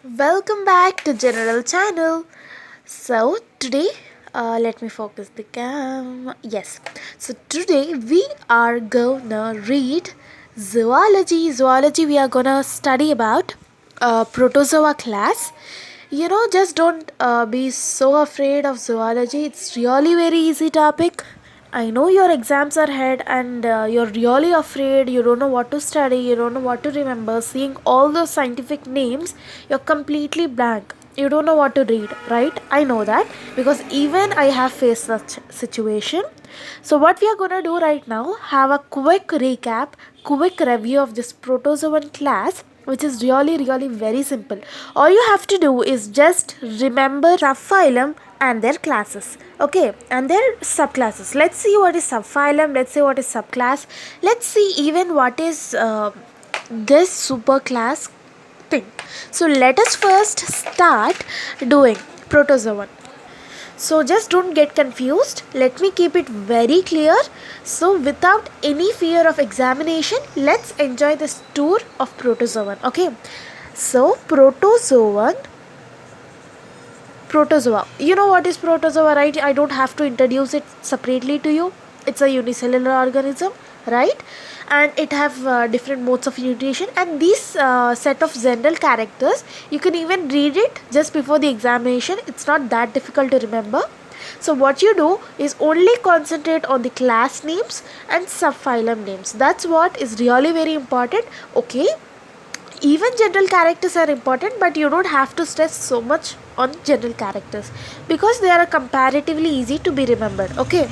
Welcome back to General Channel. So today, let me focus the cam. Yes. So today we are gonna read zoology. Zoology we are gonna study about protozoa class. Just don't be so afraid of zoology. It's really very easy topic. I know your exams are ahead and you're really afraid, you don't know what to study, you don't know what to remember. Seeing all those scientific names, you're completely blank. You don't know what to read, right? I know that because even I have faced such situation. So what we are going to do right now, have a quick recap, quick review of this protozoan class, which is really very simple. All you have to do is just remember subphylum and their classes, okay, and their subclasses. Let's see what is subphylum, let's see what is subclass, let's see even what is this superclass thing. So let us first start doing protozoan. So just don't get confused. Let me keep it very clear. So without any fear of examination, let's enjoy this tour of protozoan. Okay. So protozoa. You know what is protozoa, right? I don't have to introduce it separately to you. It's a unicellular organism, right? And it have different modes of nutrition, and these set of general characters you can even read it just before the examination. It's not that difficult to remember. So what you do is only concentrate on the class names and subphylum names. That's what is really very important. Okay, even general characters are important, but you don't have to stress so much on general characters because they are comparatively easy to be remembered. Okay,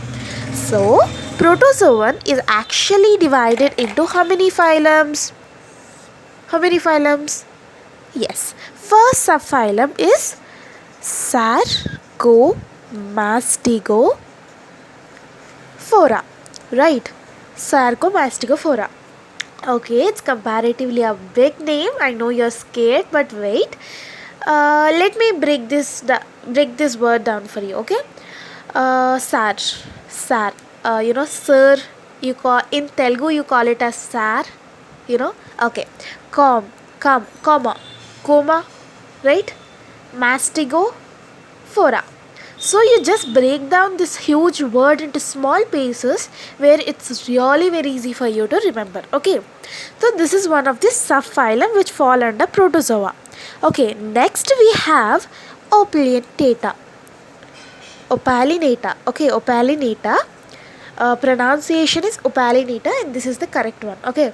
so protozoan is actually divided into how many phylums? Yes, first subphylum is Sarcomastigophora, right? Sarcomastigophora. Okay, it's comparatively a big name. I know you're scared, but wait. Let me break this word down for you. Okay, sar. Sir. You call in Telugu. You call it as sar. Okay. Comma, coma, right? Mastigo, fora. So you just break down this huge word into small pieces where it's really very easy for you to remember. Okay, so this is one of the subphylum which fall under protozoa. Okay, next we have Opalinata. Okay, Opalinata. Pronunciation is Opalinata, and this is the correct one. Okay,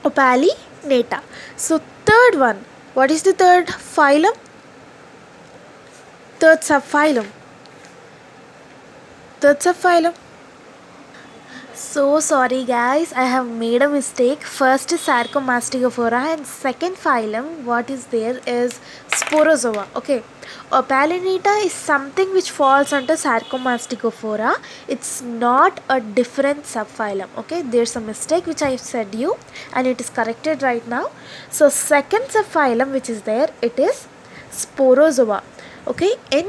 Opalinata. So third one. What is the third phylum? Third subphylum. Third subphylum. So sorry guys, I have made a mistake. First is Sarcomastigophora and second phylum what is there is Sporozoa. Okay, Opalinata is something which falls under Sarcomastigophora. It's not a different subphylum. Okay, there's a mistake which I said you and it is corrected right now. So second subphylum which is there, it is Sporozoa. Okay, in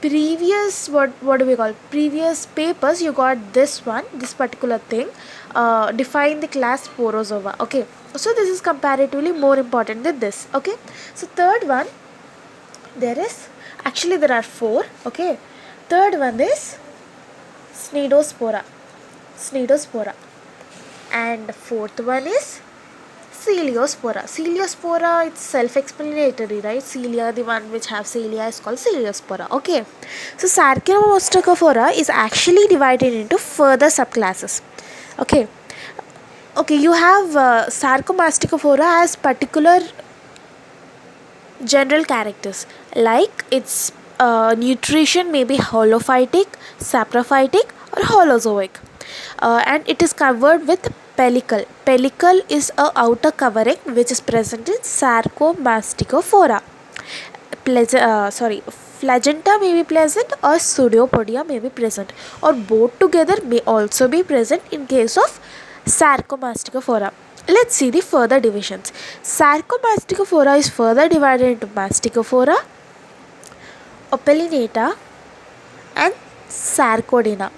previous what do we call previous papers you got this particular thing, define the class Sporozoa. Okay, so this is comparatively more important than this. Okay, so third one, there are four. Okay, third one is Cnidospora, and fourth one is Celiospora. Celiospora, it's self-explanatory, right? Celia, the one which have cilia, is called Celiospora. Okay. So Sarcomastigophora is actually divided into further subclasses. Okay. Okay, you have Sarcomastigophora as particular general characters like its nutrition may be holophytic, saprophytic, or holozoic, and it is covered with pellicle. Pellicle is a outer covering which is present in Sarcomastigophora. Flagenta may be present or pseudopodia may be present, or both together may also be present in case of Sarcomastigophora. Let's see the further divisions. Sarcomastigophora is further divided into Mastigophora, Opalinata, and Sarcodina.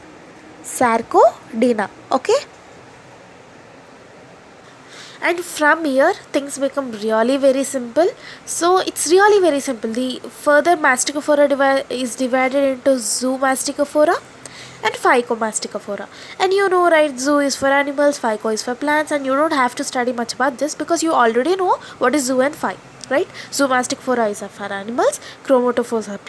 Okay. And from here things become really very simple. So it's really very simple. The further Masticophora is divided into Zoomasticophora and Phycomasticophora. And you know, right, zoo is for animals, Phyco is for plants, and you don't have to study much about this because you already know what is zoo and phy, right? Zoomasticophora is for animals, chromatophores are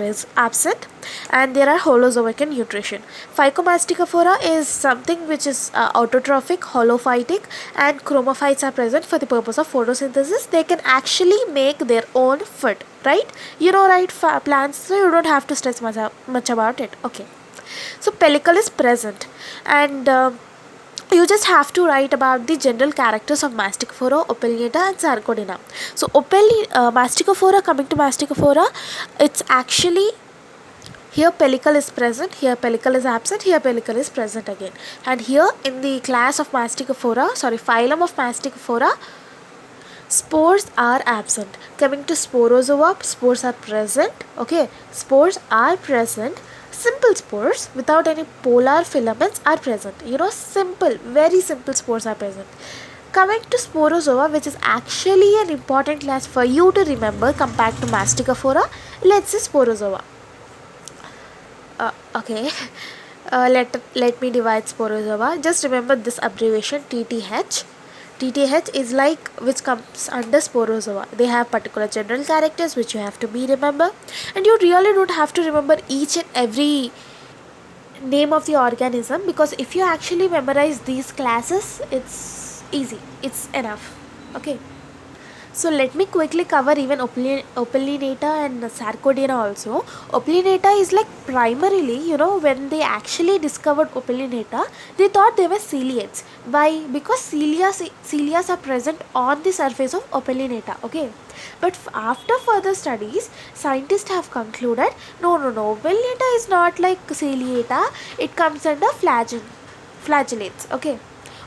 absent, and there are holozoic in nutrition. Phycomasticophora is something which is autotrophic, holophytic, and chromophytes are present for the purpose of photosynthesis. They can actually make their own food, right? You know, right, plants, so you don't have to stress much about it. Okay, so pellicle is present, and you just have to write about the general characters of Masticophora, Opilionata, and Sarcodina. So Masticophora, coming to Masticophora, it's actually here pellicle is present, here pellicle is absent, here pellicle is present again. And here in the class of Masticophora, phylum of Masticophora, spores are absent. Coming to Sporozoa, spores are present. Okay, spores are present. Simple spores without any polar filaments are present. You know, simple, very simple spores are present. Coming to Sporozoa, which is actually an important class for you to remember compared to Masticophora, let's say Sporozoa. Okay, let me divide Sporozoa. Just remember this abbreviation TTH. TTH is like which comes under Sporozoa. They have particular general characters which you have to remember, and you really don't have to remember each and every name of the organism, because if you actually memorize these classes, it's easy, it's enough. Okay, so let me quickly cover even Opilionata and Sarcodina also. Opilionata is like primarily, you know, when they actually discovered Opilionata, they thought they were ciliates. Why? Because cilias are present on the surface of Opilionata. Okay, but after further studies, scientists have concluded, no, Opilionata is not like ciliata. It comes under flagellates. Okay,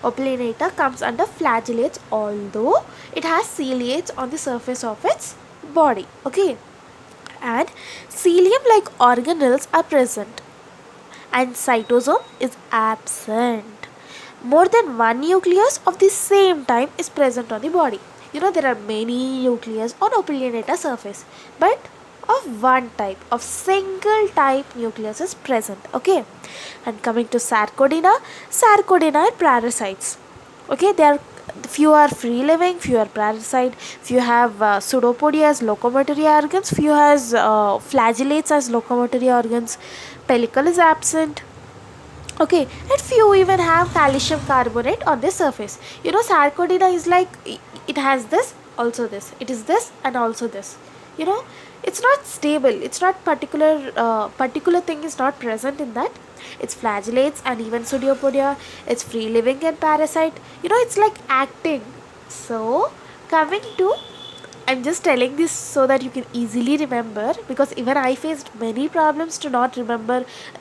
Opilionata comes under flagellates, although it has ciliates on the surface of its body. Okay, and cilium like organelles are present, and cytosome is absent. More than one nucleus of the same time is present on the body. You know, there are many nucleus on Opilionata surface, but of one type, of single type nucleus is present. Okay, and coming to Sarcodina are parasites. Okay, they are few are free living, few are parasite, few have pseudopodia as locomotory organs, few has flagellates as locomotory organs, pellicle is absent. Okay, and few even have calcium carbonate on the surface. You know, Sarcodina is like it has this, also this, it is this and also this. You know, it's not stable, it's not particular thing is not present in that. It's flagellates and even pseudopodia, it's free living and parasite. You know, it's like acting. So coming to, I'm just telling this so that you can easily remember, because even I faced many problems to not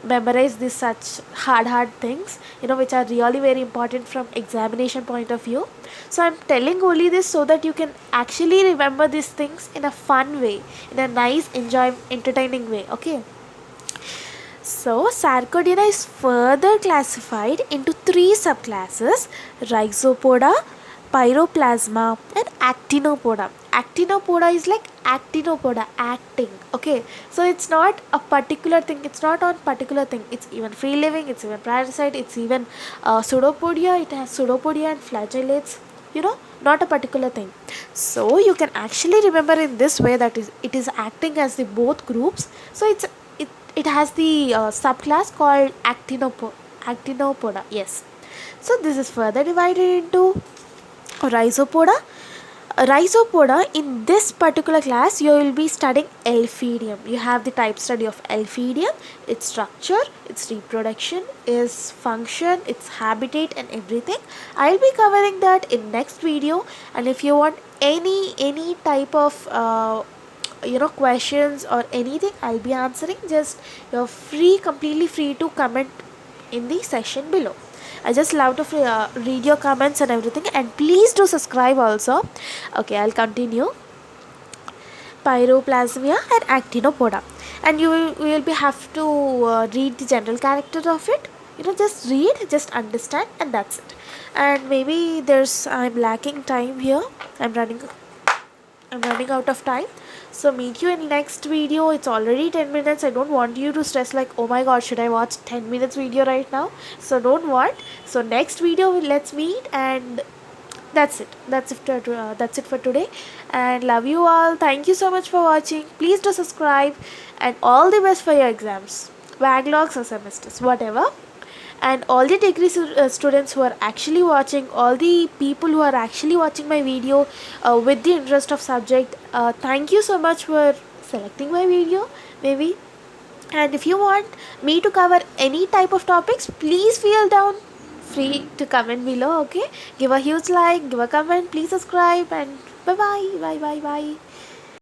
memorize this such hard things, you know, which are really very important from examination point of view. So I'm telling only this so that you can actually remember these things in a fun way, in a nice, entertaining way. Okay, so Sarcodina is further classified into three subclasses: Rhizopoda, Pyroplasma, and Actinopoda. Actinopoda is like actinopoda, acting. Okay, so it's not a particular thing, it's not on particular thing, it's even free living, it's even parasite, it's even pseudopodia, it has pseudopodia and flagellates. You know, not a particular thing. So you can actually remember in this way that it is acting as the both groups. So it has the subclass called Actinopoda. Yes. So this is further divided into Rhizopoda. Rhizopoda, in this particular class you will be studying Elphidium. You have the type study of Elphidium, its structure, its reproduction, its function, its habitat and everything. I will be covering that in next video, and if you want any type of questions or anything, I'll be answering. Just you're completely free to comment in the section below. I just love to read your comments and everything, and please do subscribe also. Okay, I'll continue. Pyroplasmia and Actinopoda, and you will be have to read the general character of it. You know, just read, just understand, and that's it. and maybe I'm lacking time here. I'm running out of time. So meet you in next video. It's already 10 minutes. I don't want you to stress like, oh my god, should I watch 10 minutes video right now? So don't want. So next video let's meet, and that's it. That's it for today, and love you all. Thank you so much for watching. Please do subscribe, and all the best for your exams, backlogs or semesters, whatever. And all the degree students who are actually watching, all the people who are actually watching my video with the interest of subject, thank you so much for selecting my video, maybe. And if you want me to cover any type of topics, please feel down free to comment below. Okay, give a huge like, give a comment, please subscribe, and bye bye.